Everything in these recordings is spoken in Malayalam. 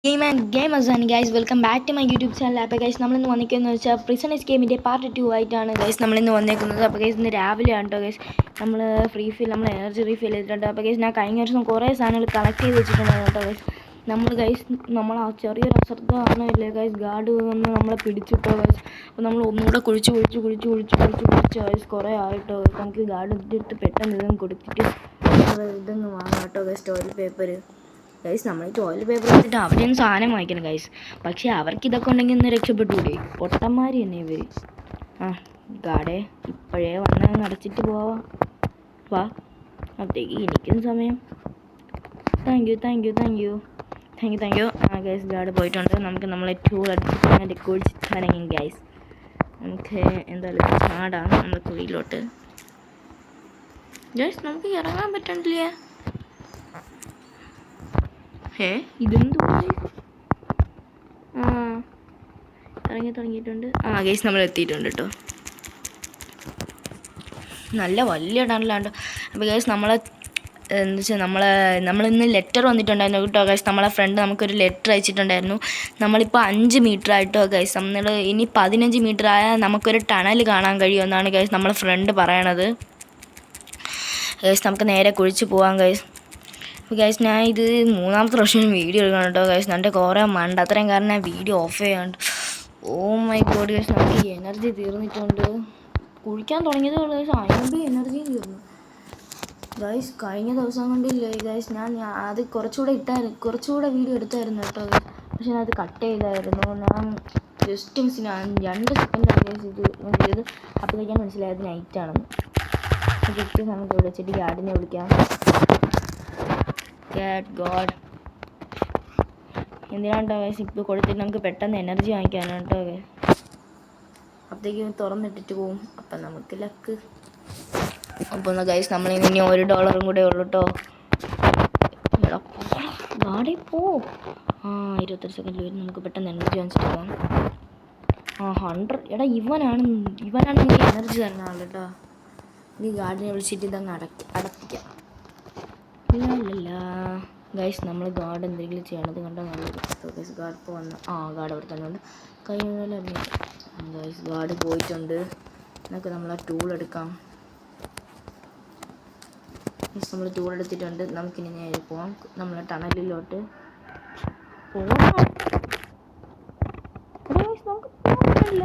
Gamers and guys, welcome back to my YouTube channel. അപ്പോൾ ഗൈസ് നമ്മളിന്ന് വന്നിരിക്കുന്നത് വെച്ചാൽ പ്രിസൺ എസ്കേപ്പിൻ്റെ പാർട്ട് 2 ആയിട്ടാണ് ഗൈസ് നമ്മളിന്ന് വന്നേക്കുന്നത്. അപ്പോൾ ഗൈസ് ഇന്ന് രാവിലെയാണ് കേട്ടോ ഗൈസ് നമ്മൾ നമ്മൾ എനർജി റീഫിൽ ചെയ്തിട്ടുണ്ട്. അപ്പോൾ ഗൈസ് ഞാൻ കഴിഞ്ഞ വർഷം കുറേ സാധനങ്ങൾ കളക്ട് ചെയ്ത് വെച്ചിട്ടുണ്ടായിരുന്നു കേട്ടോ ഗൈസ്. നമ്മൾ ആ ചെറിയൊരു അശ്രദ്ധമാണ് ഇല്ലേ ഗൈസ്, ഗാർഡ് വന്ന് നമ്മളെ പിടിച്ചിട്ടോ ഗൈസ്. അപ്പോൾ നമ്മൾ ഒന്നുകൂടെ കുഴിച്ച് ഗൈസ് കുറേ ആയിട്ടോ ഗൈസ്. നമുക്ക് ഗാർഡ് എടുത്തിട്ട് പെട്ടെന്ന് ഇതൊന്നും കൊടുത്തിട്ട് ഇതൊന്ന് വാങ്ങാം കേട്ടോ ഗൈസ്, ടോയ്ലറ്റ് പേപ്പർ ഗൈസ്. നമ്മൾ ഈ ടോയ്ലറ്റ് പേപ്പർ എടുത്തിട്ട് അവരെയും സാധനം വാങ്ങിക്കണം ഗൈസ്. പക്ഷേ അവർക്ക് ഇതൊക്കെ ഉണ്ടെങ്കിൽ ഒന്ന് രക്ഷപ്പെട്ടൂടെ, പൊട്ടന്മാർ തന്നെ ഇവർ. ഗാഡേ ഇപ്പോഴേ വന്ന് അടച്ചിട്ട് പോവാം, വാ. അപ്പോഴത്തേക്ക് എനിക്കും സമയം. Thank you. ഗൈസ് ഗാർഡ് പോയിട്ടുണ്ട്. നമുക്ക് നമ്മളെ ടൂൾ അടിച്ചിട്ട് കുഴിച്ചിട്ടാണെങ്കിൽ ഗൈസ് നമുക്ക് എന്തായാലും ചാടാം നമ്മുടെ കുഴിയിലോട്ട്. ഗൈസ് നമുക്ക് ഇറങ്ങാൻ പറ്റണ്ടില്ല. ഇതെന്തോ തുടങ്ങിയിട്ടുണ്ട്. ഗൈസ് നമ്മൾ എത്തിയിട്ടുണ്ട് കേട്ടോ. നല്ല വലിയ ടണലാണ്ട്. അപ്പോൾ ഗൈസ് എന്താ വെച്ചാൽ നമ്മളിന്ന് ലെറ്റർ വന്നിട്ടുണ്ടായിരുന്നു കേട്ടോ ഗൈസ്. നമ്മളെ ഫ്രണ്ട് നമുക്കൊരു ലെറ്റർ അയച്ചിട്ടുണ്ടായിരുന്നു. നമ്മളിപ്പോൾ 5 മീറ്റർ ആയിട്ടോ ഗൈസ്. നമ്മൾ ഇനി 15 മീറ്റർ ആയാൽ നമുക്കൊരു ടണൽ കാണാൻ കഴിയുമെന്നാണ് ഗൈസ് നമ്മളെ ഫ്രണ്ട് പറയണത്. ഗൈസ് നമുക്ക് നേരെ കുഴിച്ച് പോവാം ഗൈസ്. ഗൈസ് ഞാൻ ഇത് 3ാമത്തെ പ്രാവശ്യം വീഡിയോ എടുക്കണം കേട്ടോ ഗൈസ്. എൻ്റെ കുറേ അത്രയും കാരണം ഞാൻ വീഡിയോ ഓഫ് ചെയ്യാണ്ട്. ഓ മൈ ഗോഡ് ഗൈസ്, നമുക്ക് എനർജി തീർന്നിട്ടുണ്ട്. കുഴിക്കാൻ തുടങ്ങിയതേ ഉള്ളൂ ഗൈസ്, അതിനുമ്പ് എനർജിയും തീർന്നു ഗൈസ്. കഴിഞ്ഞ ദിവസം കൊണ്ടില്ലേ ഗൈസ്, ഞാൻ അത് കുറച്ചുകൂടെ വീഡിയോ എടുത്തായിരുന്നു കേട്ടോ ഗൈസ്. പക്ഷെ ഞാൻ അത് കട്ട് ചെയ്തായിരുന്നു. ഞാൻ ജസ്റ്റ് മിസ്സിന് 2 സെക്കൻഡാണ് ഗൈസ് ഇത് ഞാൻ ചെയ്ത്. അപ്പോഴേക്കാണ് മനസ്സിലായത് നൈറ്റാണെന്ന്. ജസ്റ്റ് നമുക്ക് വിളിച്ചിട്ട് ഗാർഡിനെ വിളിക്കാം. ഗോഡ് എന്തിനാണ് കേട്ടോ ഗൈസ് ഇപ്പോൾ കൊടുത്തിട്ട് നമുക്ക് പെട്ടെന്ന് എനർജി വാങ്ങിക്കാനാണ് കേട്ടോ ഗൈസ്. അപ്പോഴത്തേക്കും തുറന്നിട്ടിട്ട് പോവും. അപ്പം നമുക്ക് ലക്ക്. അപ്പോൾ ഒന്ന് ഗൈസ് നമ്മളിനി $1 കൂടെ ഉള്ളൂ കേട്ടോ. ഗാഡി പോ. 28 സെക്കൻഡിൽ വരും. നമുക്ക് പെട്ടെന്ന് എനർജി വാങ്ങിച്ചിട്ട് പോകാം. 100. ഇവനാണ് എനിക്ക് എനർജി തരുന്ന ആൾ കേട്ടോ. ഈ ഗാർഡിനെ വിളിച്ചിട്ട് ഇതങ്ങ് അടപ്പിക്കാം. ഗൈസ് നമ്മൾ ഗാർഡ് എന്തെങ്കിലും ചെയ്യണത് കണ്ടാൽ നല്ലത്. ഗൈസ് ഗാർഡ് ഇപ്പോൾ വന്ന ഗാർഡ് അവിടെ തന്നെ ഉണ്ട്. കഴിഞ്ഞ ഗൈസ് ഗാർഡ് പോയിട്ടുണ്ട്. നമുക്ക് നമ്മളെ ടൂൾ എടുക്കാം. ഗൈസ് നമ്മൾ ടൂൾ എടുത്തിട്ടുണ്ട്. നമുക്കിനി നേരെ പോവാം നമ്മളെ ടണലിലോട്ട് പോവാം. നമുക്ക് പോകാനില്ല.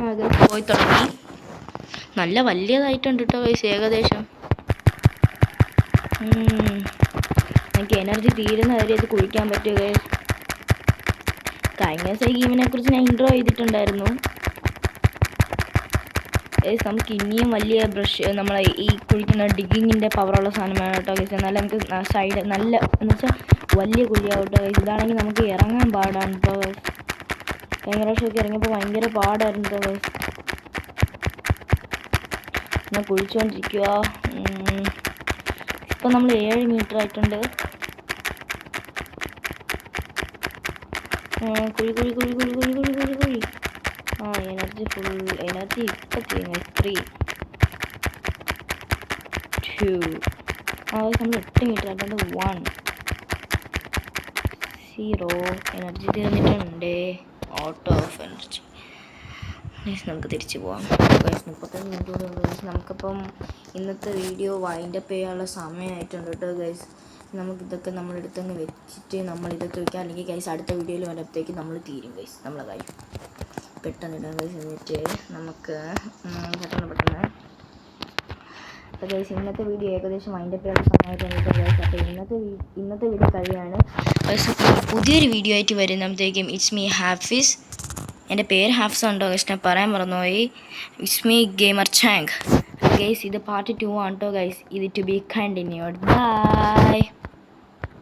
അത് പോയി തുടങ്ങി. നല്ല വലിയതായിട്ടുണ്ട് കേട്ടോ ഗൈസ് ഏകദേശം. എനിക്ക് എനർജി തീരുന്ന വരെ ഇത് കുഴിക്കാൻ പറ്റുക ഗൈസ്. കഴിഞ്ഞ ദിവസം ഈ ഗെയിമിനെ കുറിച്ച് ഞാൻ ഇൻട്രോ ചെയ്തിട്ടുണ്ടായിരുന്നു ഗൈസ്. നമുക്ക് ഇനിയും വലിയ ബ്രഷ് നമ്മളെ ഈ കുഴിക്കുന്ന ഡിഗിങ്ങിൻ്റെ പവറുള്ള സാധനമാണ് കേട്ടോ ഗൈസ്. എന്നാലും നമുക്ക് സൈഡ് നല്ല എന്ന് വെച്ചാൽ വലിയ കുഴിയാവും കേട്ടോ ഗൈസ്. ഇതാണെങ്കിൽ നമുക്ക് ഇറങ്ങാൻ പാടാണ് കേട്ടോ ഗൈസ്. കഴിഞ്ഞ പ്രാവശ്യമൊക്കെ ഇറങ്ങിയപ്പോൾ ഭയങ്കര പാടായിരുന്നു കേട്ടോ ഗൈസ്. ഞാൻ കുഴിച്ചുകൊണ്ടിരിക്കുക. ഇപ്പം നമ്മൾ 7 മീറ്റർ ആയിട്ടുണ്ട്. കുഴി എനർജി ഇപ്പം ചെയ്യുന്നു. 3 2 നമ്മൾ 8 മീറ്റർ ആയിട്ടുണ്ട്. 1 0 എനർജി തീർന്നിട്ടുണ്ട്. Out of energy. നമുക്ക് തിരിച്ചു പോവാം. 35 മിനിറ്റ് കൂടെ ഉണ്ട് ഗൈസ്. നമുക്കിപ്പം ഇന്നത്തെ വീഡിയോ വൈൻഡപ്പ് ചെയ്യാനുള്ള സമയമായിട്ടുണ്ട് കേട്ടോ ഗൈസ്. നമുക്കിതൊക്കെ നമ്മളെടുത്തങ്ങ് വെച്ചിട്ട് നമ്മളിതൊക്കെ വയ്ക്കാം. അല്ലെങ്കിൽ ഗൈസ് അടുത്ത വീഡിയോയിൽ വരുമ്പോഴത്തേക്ക് നമ്മൾ തീരും ഗൈസ് നമ്മളെ കാര്യം. പെട്ടെന്ന് ഇടാം ഗൈസ്. എന്നിട്ട് നമുക്ക് പെട്ടെന്ന് അപ്പോൾ ഗൈസ് ഇന്നത്തെ വീഡിയോ ഏകദേശം വൈൻഡപ്പ് ചെയ്യാനുള്ള സമയമായിട്ടുണ്ട് ഗൈസ്. അപ്പോൾ ഇന്നത്തെ വീഡിയോ കഴിയാണ് ഗൈസ്. പുതിയൊരു വീഡിയോ ആയിട്ട് വരുമ്പോഴത്തേക്കും ഇറ്റ്സ് മീ ഹാഫിസ്. എൻ്റെ പേര് ഹാഫ്സ് ഉണ്ടോ ഗൈസ്, ഞാൻ പറയാൻ മറന്നുപോയി. It's me gamer Chang guys. ഇത് പാർട്ട് 2 ആണ് കേട്ടോ ഗൈസ്. ഇത് ടു ബി കണ്ടിന്യൂഡ്. ബൈ.